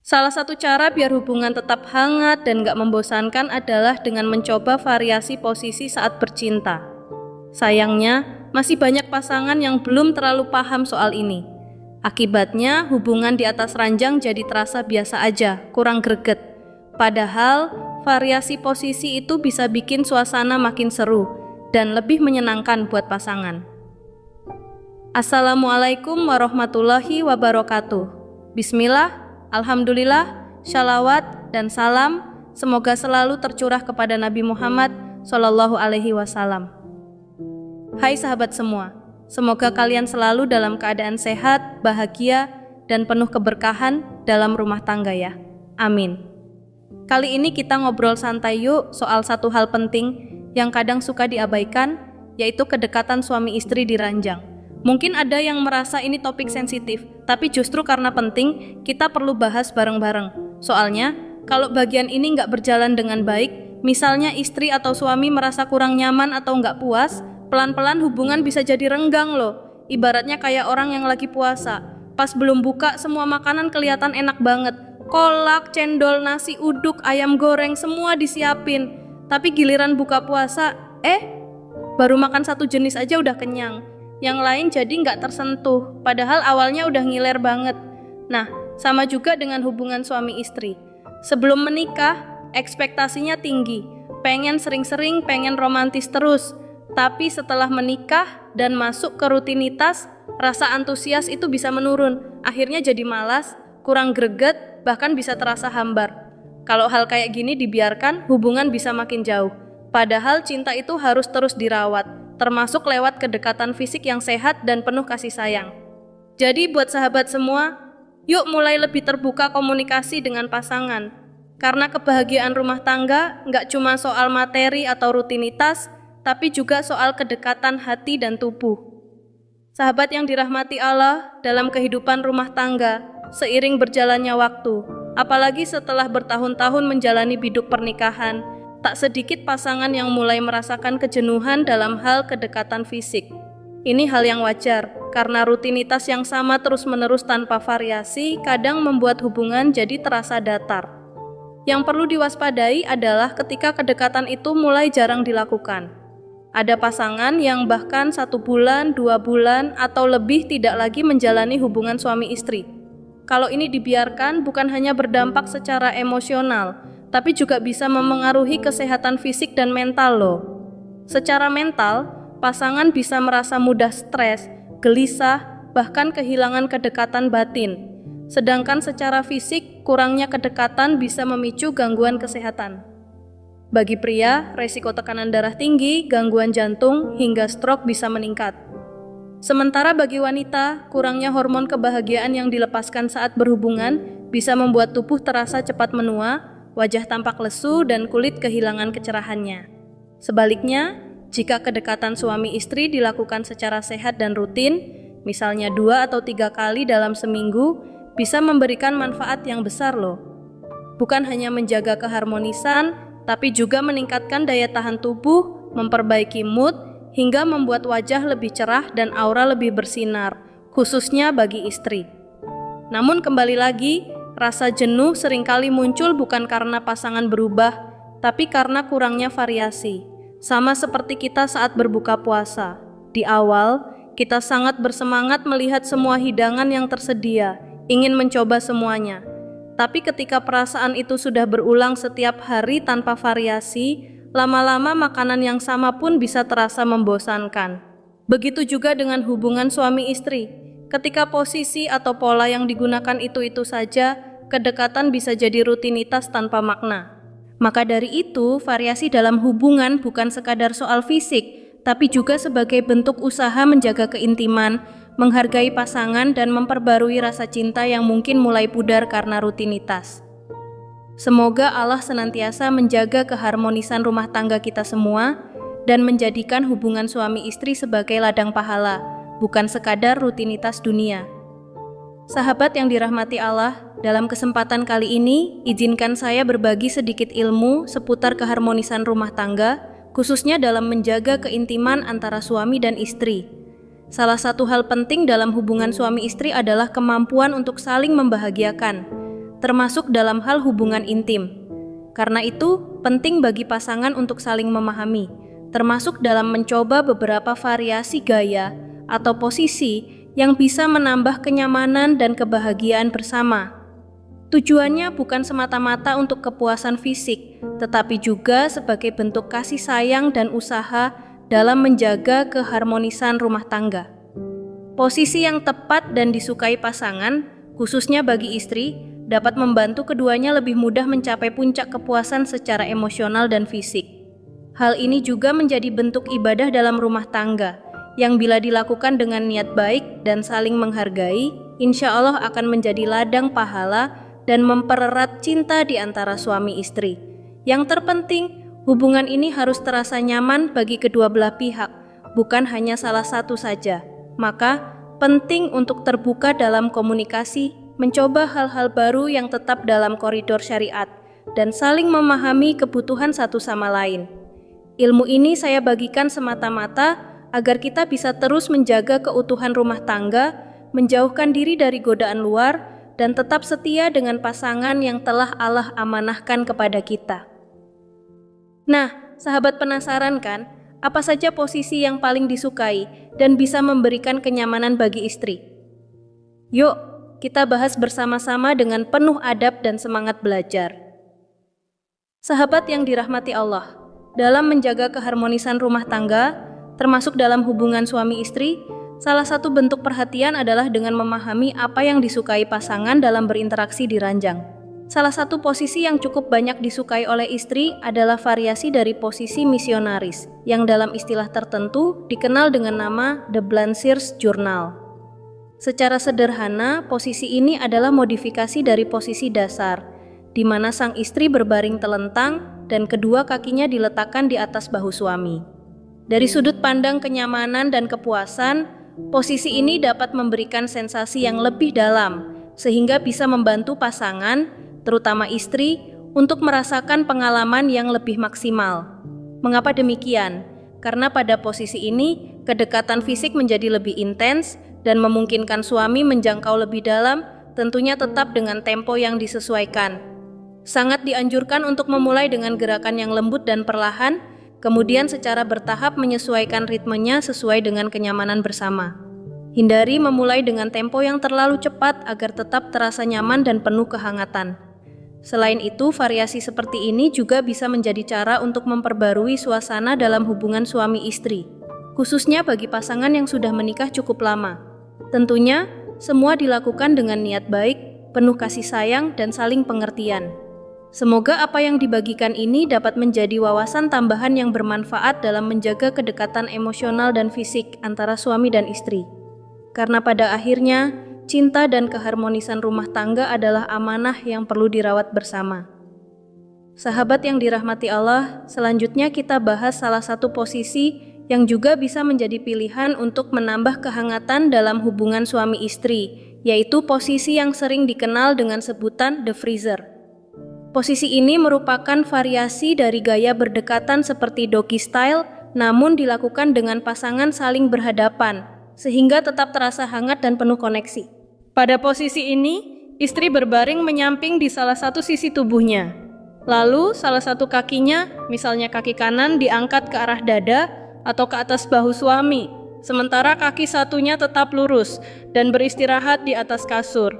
Salah satu cara biar hubungan tetap hangat dan gak membosankan adalah dengan mencoba variasi posisi saat bercinta. Sayangnya, masih banyak pasangan yang belum terlalu paham soal ini. Akibatnya, hubungan di atas ranjang jadi terasa biasa aja, kurang greget. Padahal, variasi posisi itu bisa bikin suasana makin seru dan lebih menyenangkan buat pasangan. Assalamualaikum warahmatullahi wabarakatuh. Bismillah. Alhamdulillah, shalawat dan salam semoga selalu tercurah kepada Nabi Muhammad SAW. Hai sahabat semua, semoga kalian selalu dalam keadaan sehat, bahagia, dan penuh keberkahan dalam rumah tangga ya. Amin. Kali ini kita ngobrol santai yuk soal satu hal penting yang kadang suka diabaikan, yaitu kedekatan suami istri di ranjang. Mungkin ada yang merasa ini topik sensitif, tapi justru karena penting, kita perlu bahas bareng-bareng. Soalnya, kalau bagian ini nggak berjalan dengan baik, misalnya istri atau suami merasa kurang nyaman atau nggak puas, pelan-pelan hubungan bisa jadi renggang loh. Ibaratnya kayak orang yang lagi puasa. Pas belum buka, semua makanan kelihatan enak banget. Kolak, cendol, nasi uduk, ayam goreng, semua disiapin. Tapi giliran buka puasa, baru makan satu jenis aja udah kenyang. Yang lain jadi nggak tersentuh, padahal awalnya udah ngiler banget. Nah, sama juga dengan hubungan suami istri. Sebelum menikah, ekspektasinya tinggi, pengen sering-sering, pengen romantis terus. Tapi setelah menikah dan masuk ke rutinitas, rasa antusias itu bisa menurun. Akhirnya jadi malas, kurang greget, bahkan bisa terasa hambar. Kalau hal kayak gini dibiarkan, hubungan bisa makin jauh. Padahal cinta itu harus terus dirawat, termasuk lewat kedekatan fisik yang sehat dan penuh kasih sayang. Jadi buat sahabat semua, yuk mulai lebih terbuka komunikasi dengan pasangan. Karena kebahagiaan rumah tangga nggak cuma soal materi atau rutinitas, tapi juga soal kedekatan hati dan tubuh. Sahabat yang dirahmati Allah, dalam kehidupan rumah tangga, seiring berjalannya waktu, apalagi setelah bertahun-tahun menjalani biduk pernikahan, tak sedikit pasangan yang mulai merasakan kejenuhan dalam hal kedekatan fisik. Ini hal yang wajar, karena rutinitas yang sama terus-menerus tanpa variasi kadang membuat hubungan jadi terasa datar. Yang perlu diwaspadai adalah ketika kedekatan itu mulai jarang dilakukan. Ada pasangan yang bahkan 1 bulan, 2 bulan, atau lebih tidak lagi menjalani hubungan suami istri. Kalau ini dibiarkan, bukan hanya berdampak secara emosional, tapi juga bisa memengaruhi kesehatan fisik dan mental loh. Secara mental, pasangan bisa merasa mudah stres, gelisah, bahkan kehilangan kedekatan batin. Sedangkan secara fisik, kurangnya kedekatan bisa memicu gangguan kesehatan. Bagi pria, resiko tekanan darah tinggi, gangguan jantung, hingga stroke bisa meningkat. Sementara bagi wanita, kurangnya hormon kebahagiaan yang dilepaskan saat berhubungan bisa membuat tubuh terasa cepat menua, wajah tampak lesu, dan kulit kehilangan kecerahannya. Sebaliknya, jika kedekatan suami istri dilakukan secara sehat dan rutin, misalnya 2 atau 3 kali dalam seminggu, bisa memberikan manfaat yang besar loh. Bukan hanya menjaga keharmonisan, tapi juga meningkatkan daya tahan tubuh, memperbaiki mood, hingga membuat wajah lebih cerah dan aura lebih bersinar, khususnya bagi istri. Namun kembali lagi, rasa jenuh seringkali muncul bukan karena pasangan berubah, tapi karena kurangnya variasi. Sama seperti kita saat berbuka puasa. Di awal, kita sangat bersemangat melihat semua hidangan yang tersedia, ingin mencoba semuanya. Tapi ketika perasaan itu sudah berulang setiap hari tanpa variasi, lama-lama makanan yang sama pun bisa terasa membosankan. Begitu juga dengan hubungan suami istri. Ketika posisi atau pola yang digunakan itu saja, kedekatan bisa jadi rutinitas tanpa makna. Maka dari itu, variasi dalam hubungan bukan sekadar soal fisik, tapi juga sebagai bentuk usaha menjaga keintiman, menghargai pasangan, dan memperbarui rasa cinta yang mungkin mulai pudar karena rutinitas. Semoga Allah senantiasa menjaga keharmonisan rumah tangga kita semua dan menjadikan hubungan suami istri sebagai ladang pahala, bukan sekadar rutinitas dunia. Sahabat yang dirahmati Allah, dalam kesempatan kali ini, izinkan saya berbagi sedikit ilmu seputar keharmonisan rumah tangga, khususnya dalam menjaga keintiman antara suami dan istri. Salah satu hal penting dalam hubungan suami istri adalah kemampuan untuk saling membahagiakan. termasuk dalam hal hubungan intim. Karena itu, penting bagi pasangan untuk saling memahami, termasuk dalam mencoba beberapa variasi gaya atau posisi yang bisa menambah kenyamanan dan kebahagiaan bersama. Tujuannya bukan semata-mata untuk kepuasan fisik, tetapi juga sebagai bentuk kasih sayang dan usaha dalam menjaga keharmonisan rumah tangga. Posisi yang tepat dan disukai pasangan, khususnya bagi istri, dapat membantu keduanya lebih mudah mencapai puncak kepuasan secara emosional dan fisik. Hal ini juga menjadi bentuk ibadah dalam rumah tangga, yang bila dilakukan dengan niat baik dan saling menghargai, insya Allah akan menjadi ladang pahala dan mempererat cinta di antara suami istri. Yang terpenting, hubungan ini harus terasa nyaman bagi kedua belah pihak, bukan hanya salah satu saja. Maka, penting untuk terbuka dalam komunikasi, mencoba hal-hal baru yang tetap dalam koridor syariat, dan saling memahami kebutuhan satu sama lain. Ilmu ini saya bagikan semata-mata agar kita bisa terus menjaga keutuhan rumah tangga, menjauhkan diri dari godaan luar, dan tetap setia dengan pasangan yang telah Allah amanahkan kepada kita. Nah, sahabat penasaran kan, apa saja posisi yang paling disukai dan bisa memberikan kenyamanan bagi istri? Yuk, kita bahas bersama-sama dengan penuh adab dan semangat belajar. Sahabat yang dirahmati Allah, dalam menjaga keharmonisan rumah tangga, termasuk dalam hubungan suami istri, salah satu bentuk perhatian adalah dengan memahami apa yang disukai pasangan dalam berinteraksi di ranjang. Salah satu posisi yang cukup banyak disukai oleh istri adalah variasi dari posisi misionaris, yang dalam istilah tertentu dikenal dengan nama The Blanchard's Journal. Secara sederhana, posisi ini adalah modifikasi dari posisi dasar, di mana sang istri berbaring telentang dan kedua kakinya diletakkan di atas bahu suami. Dari sudut pandang kenyamanan dan kepuasan, posisi ini dapat memberikan sensasi yang lebih dalam, sehingga bisa membantu pasangan, terutama istri, untuk merasakan pengalaman yang lebih maksimal. Mengapa demikian? Karena pada posisi ini, kedekatan fisik menjadi lebih intens dan memungkinkan suami menjangkau lebih dalam, tentunya tetap dengan tempo yang disesuaikan. Sangat dianjurkan untuk memulai dengan gerakan yang lembut dan perlahan, kemudian secara bertahap menyesuaikan ritmenya sesuai dengan kenyamanan bersama. Hindari memulai dengan tempo yang terlalu cepat agar tetap terasa nyaman dan penuh kehangatan. Selain itu, variasi seperti ini juga bisa menjadi cara untuk memperbarui suasana dalam hubungan suami istri, khususnya bagi pasangan yang sudah menikah cukup lama. Tentunya, semua dilakukan dengan niat baik, penuh kasih sayang, dan saling pengertian. Semoga apa yang dibagikan ini dapat menjadi wawasan tambahan yang bermanfaat dalam menjaga kedekatan emosional dan fisik antara suami dan istri. Karena pada akhirnya, cinta dan keharmonisan rumah tangga adalah amanah yang perlu dirawat bersama. Sahabat yang dirahmati Allah, selanjutnya kita bahas salah satu posisi yang juga bisa menjadi pilihan untuk menambah kehangatan dalam hubungan suami istri, yaitu posisi yang sering dikenal dengan sebutan the freezer. Posisi ini merupakan variasi dari gaya berdekatan seperti doggy style, namun dilakukan dengan pasangan saling berhadapan, sehingga tetap terasa hangat dan penuh koneksi. Pada posisi ini, istri berbaring menyamping di salah satu sisi tubuhnya. Lalu, salah satu kakinya, misalnya kaki kanan, diangkat ke arah dada atau ke atas bahu suami, sementara kaki satunya tetap lurus dan beristirahat di atas kasur.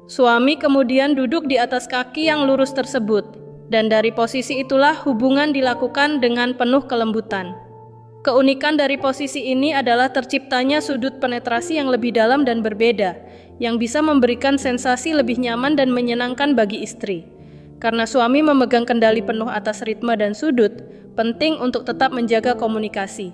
Suami kemudian duduk di atas kaki yang lurus tersebut, dan dari posisi itulah hubungan dilakukan dengan penuh kelembutan. Keunikan dari posisi ini adalah terciptanya sudut penetrasi yang lebih dalam dan berbeda, yang bisa memberikan sensasi lebih nyaman dan menyenangkan bagi istri. Karena suami memegang kendali penuh atas ritme dan sudut, penting untuk tetap menjaga komunikasi.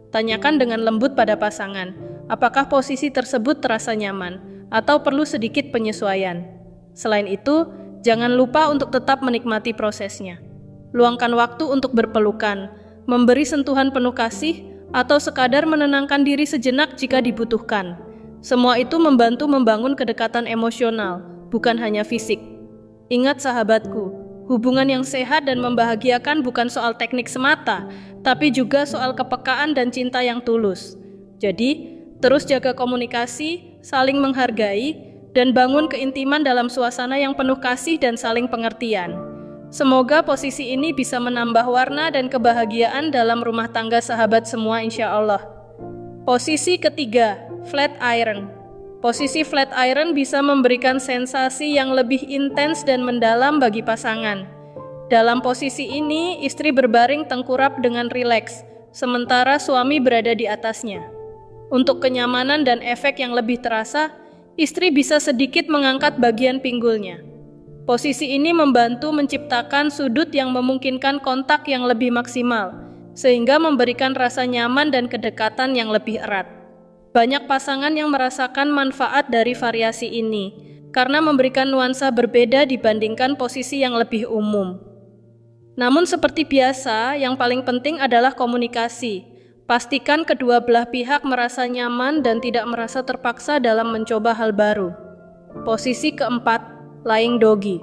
Tanyakan dengan lembut pada pasangan, apakah posisi tersebut terasa nyaman, atau perlu sedikit penyesuaian. Selain itu, jangan lupa untuk tetap menikmati prosesnya. Luangkan waktu untuk berpelukan, memberi sentuhan penuh kasih, atau sekadar menenangkan diri sejenak jika dibutuhkan. Semua itu membantu membangun kedekatan emosional, bukan hanya fisik. Ingat sahabatku, hubungan yang sehat dan membahagiakan bukan soal teknik semata, tapi juga soal kepekaan dan cinta yang tulus. Jadi, terus jaga komunikasi, saling menghargai, dan bangun keintiman dalam suasana yang penuh kasih dan saling pengertian. Semoga posisi ini bisa menambah warna dan kebahagiaan dalam rumah tangga sahabat semua insya Allah. Posisi ketiga, flat iron. Posisi flat iron bisa memberikan sensasi yang lebih intens dan mendalam bagi pasangan. Dalam posisi ini, istri berbaring tengkurap dengan rileks, sementara suami berada di atasnya. Untuk kenyamanan dan efek yang lebih terasa, istri bisa sedikit mengangkat bagian pinggulnya. Posisi ini membantu menciptakan sudut yang memungkinkan kontak yang lebih maksimal, sehingga memberikan rasa nyaman dan kedekatan yang lebih erat. Banyak pasangan yang merasakan manfaat dari variasi ini, karena memberikan nuansa berbeda dibandingkan posisi yang lebih umum. Namun seperti biasa, yang paling penting adalah komunikasi. Pastikan kedua belah pihak merasa nyaman dan tidak merasa terpaksa dalam mencoba hal baru. Posisi keempat, lying doggy.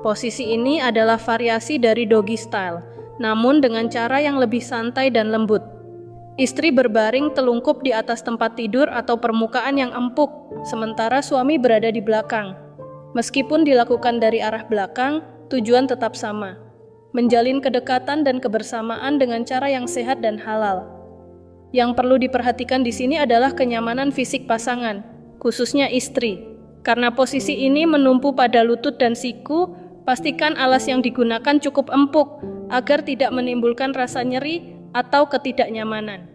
Posisi ini adalah variasi dari doggy style, namun dengan cara yang lebih santai dan lembut. Istri berbaring telungkup di atas tempat tidur atau permukaan yang empuk, sementara suami berada di belakang. Meskipun dilakukan dari arah belakang, tujuan tetap sama. Menjalin kedekatan dan kebersamaan dengan cara yang sehat dan halal. Yang perlu diperhatikan di sini adalah kenyamanan fisik pasangan, khususnya istri. Karena posisi ini menumpu pada lutut dan siku, pastikan alas yang digunakan cukup empuk agar tidak menimbulkan rasa nyeri atau ketidaknyamanan.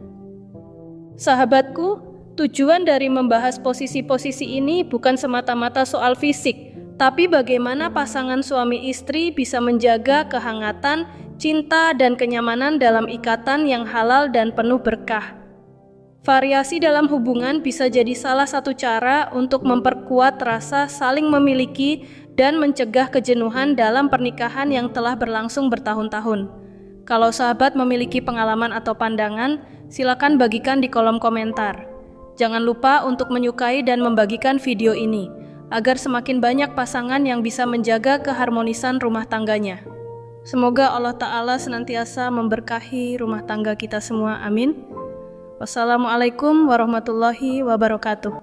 Sahabatku, tujuan dari membahas posisi-posisi ini bukan semata-mata soal fisik, tapi bagaimana pasangan suami istri bisa menjaga kehangatan, cinta, dan kenyamanan dalam ikatan yang halal dan penuh berkah. Variasi dalam hubungan bisa jadi salah satu cara untuk memperkuat rasa saling memiliki dan mencegah kejenuhan dalam pernikahan yang telah berlangsung bertahun-tahun. Kalau sahabat memiliki pengalaman atau pandangan, silakan bagikan di kolom komentar. Jangan lupa untuk menyukai dan membagikan video ini, agar semakin banyak pasangan yang bisa menjaga keharmonisan rumah tangganya. Semoga Allah Ta'ala senantiasa memberkahi rumah tangga kita semua. Amin. Wassalamualaikum warahmatullahi wabarakatuh.